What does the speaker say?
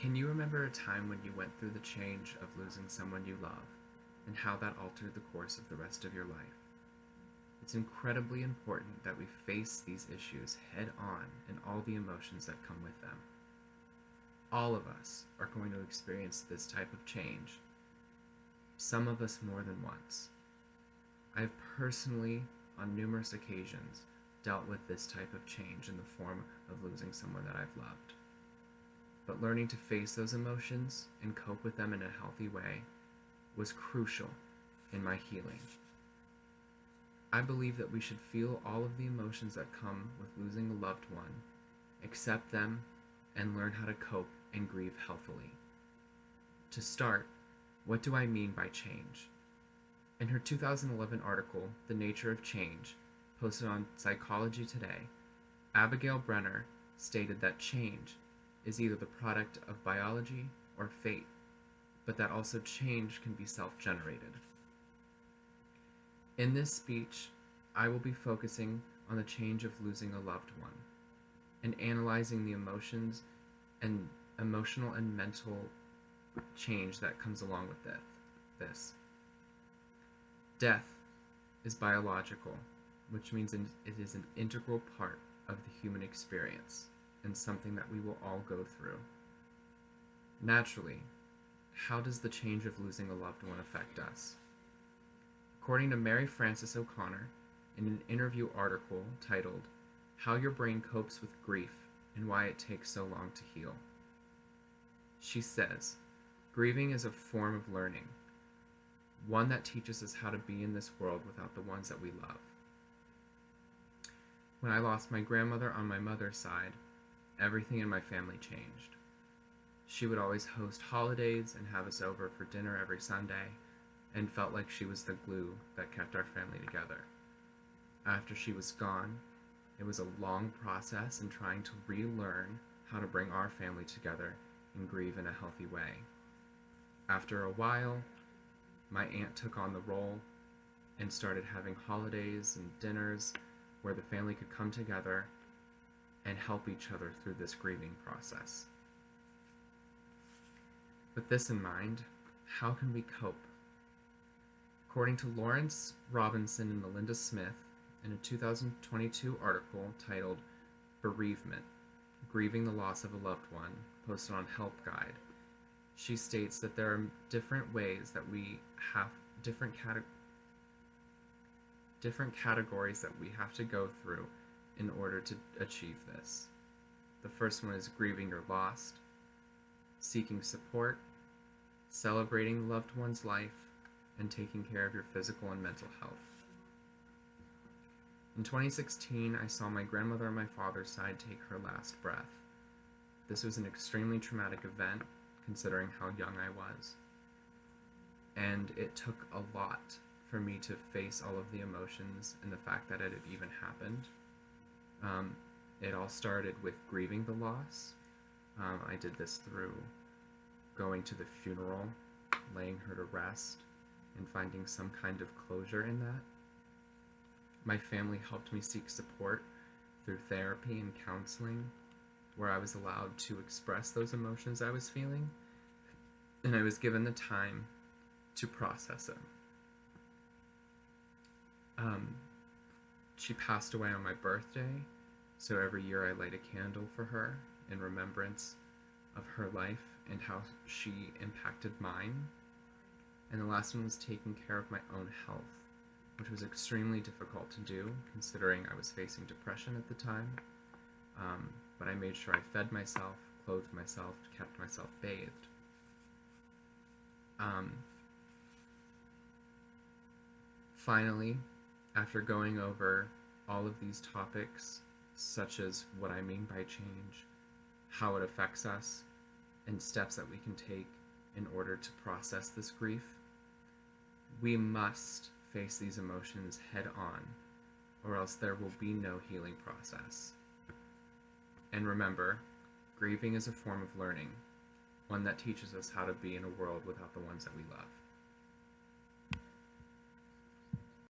Can you remember a time when you went through the change of losing someone you love and how that altered the course of the rest of your life? It's incredibly important that we face these issues head on and all the emotions that come with them. All of us are going to experience this type of change, some of us more than once. I have personally, on numerous occasions, dealt with this type of change in the form of losing someone that I've loved. But learning to face those emotions and cope with them in a healthy way was crucial in my healing. I believe that we should feel all of the emotions that come with losing a loved one, accept them, and learn how to cope and grieve healthily. To start, what do I mean by change? In her 2011 article, The Nature of Change, posted on Psychology Today, Abigail Brenner stated that change is either the product of biology or fate, but that also change can be self-generated. In this speech, I will be focusing on the change of losing a loved one and analyzing the emotions and emotional and mental change that comes along with this. Death is biological, which means it is an integral part of the human experience and something that we will all go through. Naturally, how does the change of losing a loved one affect us? According to Mary Frances O'Connor, in an interview article titled, How Your Brain Copes with Grief and Why It Takes So Long to Heal, she says, grieving is a form of learning, one that teaches us how to be in this world without the ones that we love. When I lost my grandmother on my mother's side, everything in my family changed. She would always host holidays and have us over for dinner every Sunday, and felt like she was the glue that kept our family together. After she was gone, it was a long process in trying to relearn how to bring our family together and grieve in a healthy way. After a while, my aunt took on the role and started having holidays and dinners where the family could come together and help each other through this grieving process. With this in mind, how can we cope? According to Lawrence Robinson and Melinda Smith, in a 2022 article titled Bereavement, Grieving the Loss of a Loved One, posted on Help Guide, she states that there are different ways that we have different categories that we have to go through in order to achieve this. The first one is grieving your loss, seeking support, celebrating the loved one's life, and taking care of your physical and mental health. In 2016, I saw my grandmother on my father's side take her last breath. This was an extremely traumatic event, considering how young I was. And it took a lot for me to face all of the emotions and the fact that it had even happened. It all started with grieving the loss. I did this through going to the funeral, laying her to rest, and finding some kind of closure in that. My family helped me seek support through therapy and counseling, where I was allowed to express those emotions I was feeling, and I was given the time to process them. She passed away on my birthday, so every year I light a candle for her in remembrance of her life and how she impacted mine. And the last one was taking care of my own health, which was extremely difficult to do considering I was facing depression at the time. But I made sure I fed myself, clothed myself, kept myself bathed. Finally, after going over all of these topics, such as what I mean by change, how it affects us, and steps that we can take in order to process this grief, we must face these emotions head on, or else there will be no healing process. And remember, grieving is a form of learning, one that teaches us how to be in a world without the ones that we love.